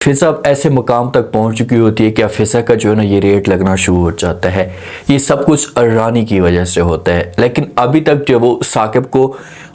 फिजा अब ऐसे मुकाम तक पहुंच चुकी होती है कि अब फिजा का जो है ना ये रेट लगना शुरू हो जाता है। ये सब कुछ रानी की वजह से होता है। लेकिन अभी तक जो वो साकिब को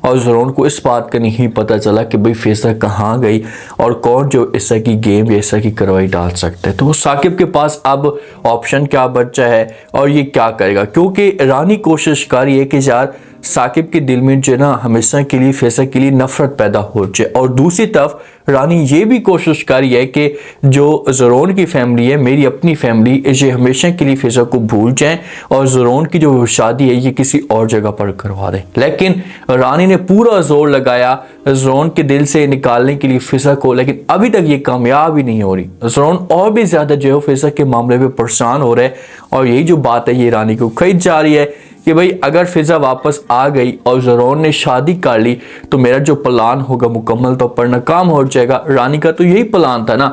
और ज़रोन को इस बात का नहीं पता चला कि भाई फिजा कहाँ गई और कौन जो ऐसा की गेम या ऐसा की कार्रवाई डाल सकता है। तो वो साकिब के पास अब ऑप्शन क्या बचा है और ये क्या करेगा, क्योंकि रानी कोशिश कर रही है कि यार साकिब के दिल में जो ना हमेशा के लिए फैसा के लिए नफरत पैदा हो जाए, और दूसरी तरफ रानी ये भी कोशिश कर रही है कि जो ज़रोन की फैमिली है, मेरी अपनी फैमिली, ये हमेशा के लिए फैसा को भूल जाए और ज़रोन की जो शादी है ये किसी और जगह पर करवा दें। लेकिन रानी ने पूरा जोर लगाया ज़रोन के दिल से निकालने के लिए फैसा को, लेकिन अभी तक ये कामयाब ही नहीं हो रही। ज़रोन और भी ज़्यादा जो है फैसा के मामले में परेशान हो रहा है, और यही जो बात है ये रानी को खींच जा रही है कि भाई अगर फिजा वापस आ गई और ज़रोन ने शादी कर ली तो मेरा जो प्लान होगा मुकम्मल तौर पर नाकाम हो जाएगा। रानी का तो यही प्लान था ना।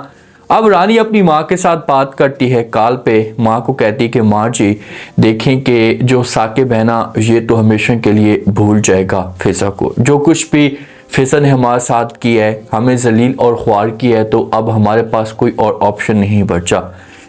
अब रानी अपनी माँ के साथ बात करती है कॉल पे, माँ को कहती है कि माँ जी देखें कि जो साकिब है ना ये तो हमेशा के लिए भूल जाएगा फिजा को, जो कुछ भी फिजा ने हमारे साथ किया है, हमें जलील और ख्वार किया है, तो अब हमारे पास कोई और ऑप्शन नहीं बचा।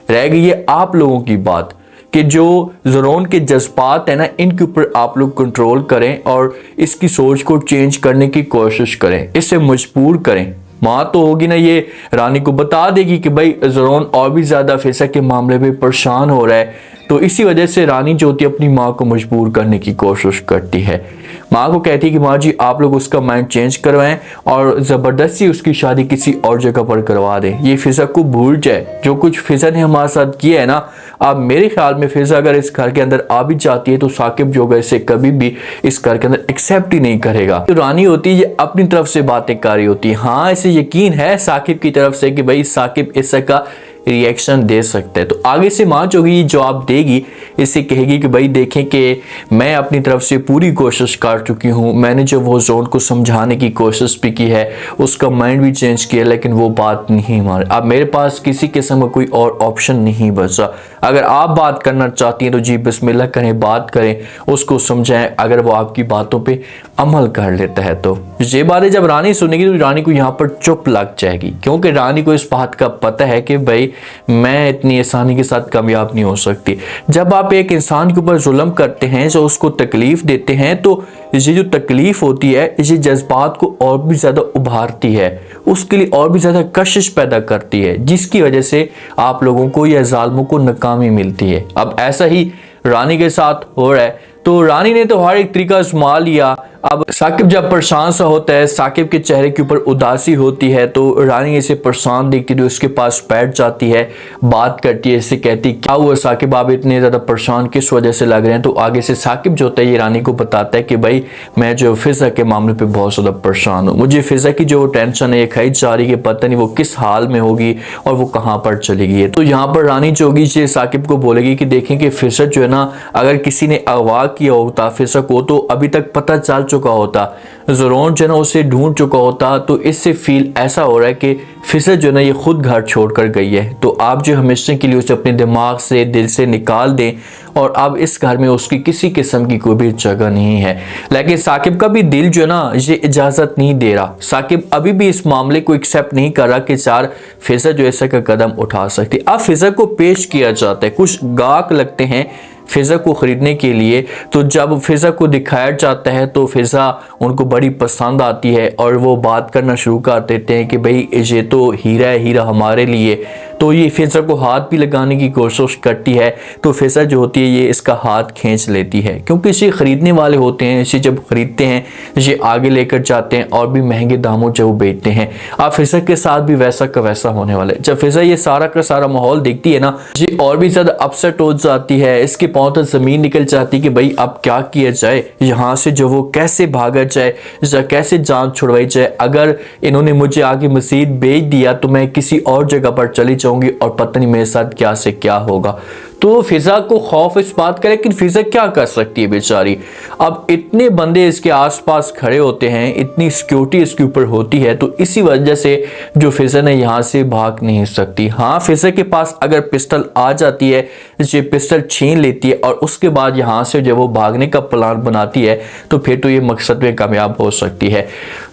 रह गई है आप लोगों की बात कि जो ज़रोन के जज्बात है ना इनके ऊपर आप लोग कंट्रोल करें और इसकी सोच को चेंज करने की कोशिश करें, इसे मजबूर करें। माँ तो होगी ना ये रानी को बता देगी कि भाई ज़रोन और भी ज़्यादा फैसा के मामले में परेशान हो रहा है, तो इसी वजह से रानी जो होती है अपनी माँ को मजबूर करने की कोशिश करती है। माँ को कहती है कि माँ जी आप लोग उसका माइंड चेंज करवाएं और ज़बरदस्ती उसकी शादी किसी और जगह पर करवा दें, ये फिजा को भूल जाए। जो कुछ फिजा ने हमारे साथ किया है ना, अब मेरे ख्याल में फिजा अगर इस घर के अंदर आ भी जाती है तो साकिब जो है इसे कभी भी इस घर के अंदर एक्सेप्ट ही नहीं करेगा। तो रानी होती है ये अपनी तरफ से बातें कर रही होती है। हाँ इसे यकीन है साकिब की तरफ से कि भाई साकिब इस का रिएक्शन दे सकते हैं, तो आगे से माँ जो भी जवाब देगी इसे कहेगी कि भाई देखें कि मैं अपनी तरफ से पूरी कोशिश कर चुकी हूँ, मैंने जो वो ज़रोन को समझाने की कोशिश भी की है, उसका माइंड भी चेंज किया, लेकिन वो बात नहीं मान। अब मेरे पास किसी किस्म का कोई और ऑप्शन नहीं बचा। अगर आप बात करना चाहती हैं तो जी बिस्मिल्लाह करें, बात करें, उसको समझाएं। अगर वो आपकी बातों पे अमल कर लेता है तो ये बातें जब रानी सुनेगी तो रानी को यहाँ पर चुप लग जाएगी, क्योंकि रानी को इस बात का पता है कि भाई मैं इतनी आसानी के साथ कामयाब नहीं हो सकती। जब आप एक इंसान के ऊपर जुल्म करते हैं, जो उसको तकलीफ देते हैं, तो ये जो तकलीफ होती है ये जज्बात को और भी ज़्यादा उभारती है, उसके लिए और भी ज़्यादा कशिश पैदा करती है, जिसकी वजह से आप लोगों को या जालिमों को नाकामी मिलती है। अब ऐसा ही रानी के साथ हो रहा है, तो रानी ने तो हर एक तरीका इस्तेमाल लिया। अब साकिब जब परेशान सा होता है, साकिब के चेहरे के ऊपर उदासी होती है, तो रानी इसे परेशान देखती है, उसके पास बैठ जाती है, बात करती है, इससे कहती क्या हुआ साकिब आप इतने ज़्यादा परेशान किस वजह से लग रहे हैं। तो आगे से साकिब जो होता है ये रानी को बताता है कि भाई मैं जो फिजा के मामले पर बहुत ज़्यादा परेशान हूँ, मुझे फिजा की जो टेंशन है ये खींच जा रही है, पता नहीं वो किस हाल में होगी और वो कहाँ पर चली गई है। तो यहाँ पर रानी जो होगी ये साकिब को बोलेगी कि देखें कि फिजा जो है ना अगर किसी ने अगवा किया होता फिजा को तो अभी तक पता चल चुका होता, ज़रोन जो ना उसे ढूंढ चुका होता। तो इससे फील ऐसा हो रहा है कि फिजा जो ना ये खुद घर छोड़कर गई है, तो आप जो हमेशा के लिए उसे अपने दिमाग से दिल से निकाल दें और अब इस घर में उसकी किसी किस्म की कोई भी जगह नहीं है। लेकिन साकिब का भी दिल जो ना ये इजाज़त नहीं दे रहा, साकिब अभी भी इस मामले को एक्सेप्ट नहीं कर रहा कि चार फिजा जो ऐसा का कदम उठा सकती। अब फिजा को पेश किया जाता है, कुछ गाहक लगते हैं फिजा को ख़रीदने के लिए, तो जब फिजा को दिखाया जाता है तो फिजा उनको बड़ी पसंद आती है और वो बात करना शुरू कर देते हैं कि भाई ये तो हीरा है, हीरा हमारे लिए। तो ये फिजा को हाथ भी लगाने की कोशिश करती है, तो फिजा जो होती है ये इसका हाथ खींच लेती है, क्योंकि इसे ख़रीदने वाले होते हैं, इसे जब ख़रीदते हैं ये आगे लेकर जाते हैं और भी महंगे दामों से वो बेचते हैं। अब फिजा के साथ भी वैसा का वैसा होने वाला है। जब फिजा ये सारा का सारा माहौल देखती है ना ये और भी ज़्यादा अपसेट हो जाती है, इसके पाँव तक ज़मीन निकल जाती है कि भाई अब क्या किया जाए, यहाँ से जो वो कैसे भागा जाए या कैसे जान छुड़वाई जाए। अगर इन्होंने मुझे आगे मसीद बेच दिया तो मैं किसी और जगह पर चली जाऊंगी और पता नहीं मेरे साथ क्या से क्या होगा। तो फिजा को खौफ इस बात का, लेकिन फिजा क्या कर सकती है बेचारी। अब इतने बंदे इसके आसपास खड़े होते हैं, इतनी सिक्योरिटी इसके ऊपर होती है, तो इसी वजह से जो फिजा ने यहाँ से भाग नहीं सकती। हाँ, फिजा के पास अगर पिस्टल आ जाती है, ये पिस्टल छीन लेती है और उसके बाद यहाँ से जब वो भागने का प्लान बनाती है तो फिर तो ये मकसद में कामयाब हो सकती है।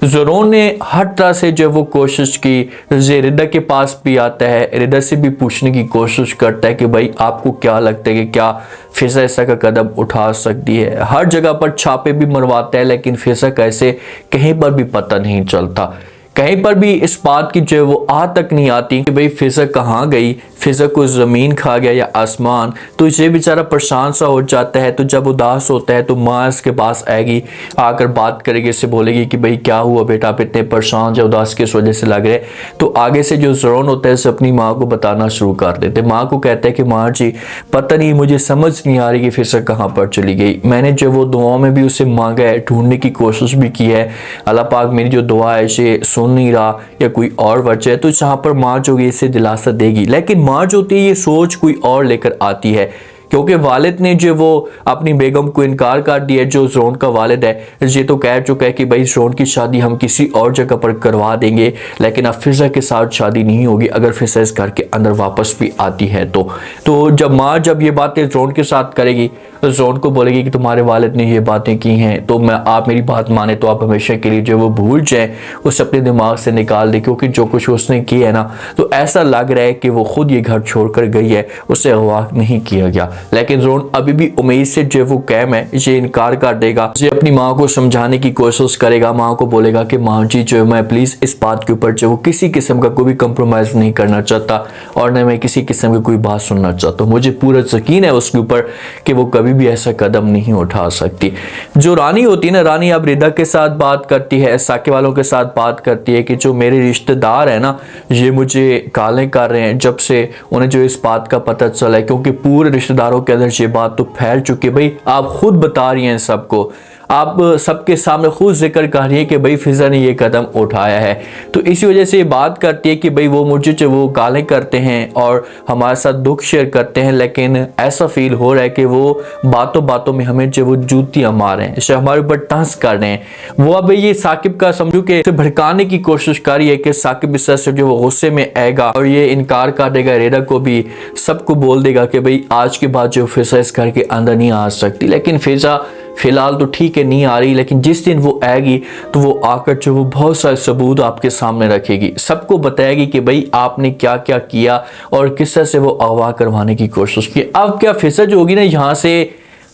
ज़ोरोन ने हर तरह से जब वो कोशिश की, ये रिदा के पास भी आता है, रिदा से भी पूछने की कोशिश करता है कि भाई आपको क्या लगता है कि क्या फिजा ऐसा का कदम उठा सकती है। हर जगह पर छापे भी मरवाता है, लेकिन फिजा का ऐसे कहीं पर भी पता नहीं चलता। कहीं पर भी इस बात की जो वो आ तक नहीं आती कि भाई फिजा कहाँ गई, फिजा को ज़मीन खा गया या आसमान। तो ये बेचारा परेशान सा हो जाता है। तो जब उदास होता है तो माँ इसके पास आएगी, आकर बात करेगी, इससे बोलेगी कि भाई क्या हुआ बेटा, आप इतने परेशान या उदास किस वजह से लग रहे। तो आगे से जो ज़ोरोन होता है उसे अपनी माँ को बताना शुरू कर देते। माँ को कहता है कि माँ जी पता नहीं, मुझे समझ नहीं आ रही कि फिजा कहाँ पर चली गई। मैंने जो वो दुआ में भी उसे मांगा है, ढूंढने की कोशिश भी की है, अल्लाह पाक मेरी जो दुआ है इसे सुन नहीं रहा या कोई और वजह है। तो जहाँ पर माँ जो है इसे दिलासा देगी, लेकिन माँ जो होती है ये सोच कोई और लेकर आती है, क्योंकि वालिद ने जो वो अपनी बेगम को इनकार कर दिया। जो ज़ोरोन का वालिद है ये तो कह चुका है कि भाई ज़ोरोन की शादी हम किसी और जगह पर करवा देंगे, लेकिन अब फिजा के साथ शादी नहीं होगी अगर फिजा इस घर के अंदर वापस भी आती है। तो जब माँ जब ये बातें ज़ोरोन के साथ करेगी, ज़ोरोन को बोलेगी कि तुम्हारे वालिद ने ये बातें की हैं, तो आप मेरी बात माने तो आप हमेशा के लिए जो वो भूल जाए, उसे अपने दिमाग से निकाल दे, क्योंकि जो कुछ उसने किया है ना, तो ऐसा लग रहा है कि वो खुद ये घर छोड़कर गई है, उसे अगवा नहीं किया गया। लेकिन ज़ोरोन अभी भी उम्मीद से जो वो कैम है ये इनकार कर देगा। ये अपनी माँ को समझाने की कोशिश करेगा, माँ को बोलेगा कि माँ जी जो मैं प्लीज़ इस बात के ऊपर जो किसी किस्म का कोई भी कंप्रोमाइज़ नहीं करना चाहता और न मैं किसी किस्म की कोई बात सुनना चाहता हूँ। मुझे पूरा यकीन है उसके ऊपर कि वो कभी भी ऐसा कदम नहीं उठा सकती। जो रानी होती है ना, रानी अब रिदा के साथ बात करती है, साके वालों के साथ बात करती है कि जो मेरे रिश्तेदार है ना ये मुझे गालें कर रहे हैं जब से उन्हें जो इस बात का पता चला है, क्योंकि पूरे रिश्तेदारों के अंदर ये बात तो फैल चुकी है। भाई आप खुद बता रही हैं सबको, आप सबके सामने खुद जिक्र कर रही है कि भाई फिजा ने ये कदम उठाया है। तो इसी वजह से ये बात करती है कि भाई वो मुझे जो वो गालें करते हैं और हमारे साथ दुख शेयर करते हैं, लेकिन ऐसा फील हो रहा है कि वो बातों बातों में हमें जो वो जूतियां मार रहे हैं, इसे हमारे ऊपर टांस कर रहे हैं। वो अब ये साकिब का समझो कि भड़काने की कोशिश कर रही है कि साकिब इस तरह से जो वो गुस्से में आएगा और ये इनकार कर देगा, रेदा को भी सबको बोल देगा कि भाई आज के बाद जो फिजा इस घर के अंदर नहीं आ सकती। लेकिन फिजा फिलहाल तो ठीक है नहीं आ रही, लेकिन जिस दिन वो आएगी तो वो आकर जो वो बहुत सारे सबूत आपके सामने रखेगी, सबको बताएगी कि भाई आपने क्या क्या किया और किस तरह से वो अगवा करवाने की कोशिश की। अब क्या फिजा जो होगी ना यहाँ से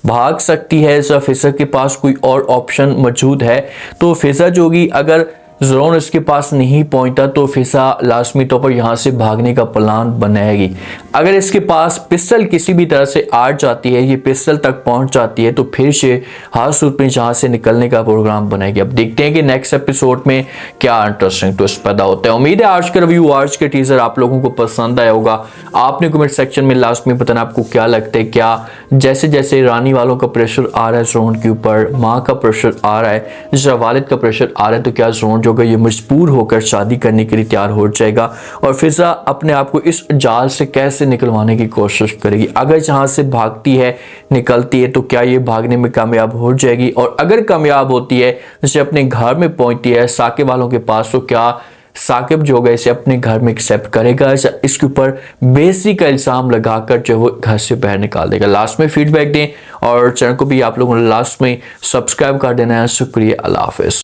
भाग सकती है, या फिजा के पास कोई और ऑप्शन मौजूद है? तो फिजा जो होगी अगर ज़ोरोन इसके पास नहीं पहुंचता तो फिजा लाजमी तौर पर यहाँ से भागने का प्लान बनाएगी। अगर इसके पास पिस्टल किसी भी तरह से आ जाती है, ये पिस्टल तक पहुंच जाती है, तो फिर से हर सूरत में यहाँ से निकलने का प्रोग्राम बनाएगी। अब देखते हैं कि नेक्स्ट एपिसोड में क्या इंटरेस्टिंग ट्विस्ट पैदा होता है। उम्मीद है आज का रिव्यू, आज के टीजर आप लोगों को पसंद आया होगा। आपने कमेंट सेक्शन में लास्ट में बताना आपको क्या लगता है, क्या जैसे जैसे रानी वालों का प्रेशर आ रहा है ज़ोरोन के ऊपर, माँ का प्रेशर आ रहा है, जैसे वालिद का प्रेशर आ रहा है, तो क्या ज़ोरोन जो ये मजबूर होकर शादी करने के लिए तैयार हो जाएगा और फिजा अपने आप को इस जाल से कैसे निकलवाने की कोशिश करेगी? अगर जहां से भागती है, निकलती है, तो क्या ये भागने में कामयाब हो जाएगी? और अगर कामयाब होती है, जैसे अपने घर में पहुंचती है साके वालों के पास, तो क्या साकिब जो होगा इसे अपने घर में एक्सेप्ट करेगा, इसके ऊपर बेइज्जती का इल्जाम लगाकर जो वो घर से बाहर निकाल देगा? लास्ट में फीडबैक दें और चैनल को भी आप लोगों ने लास्ट में सब्सक्राइब कर देना है। शुक्रिया, अल्लाह हाफिज़।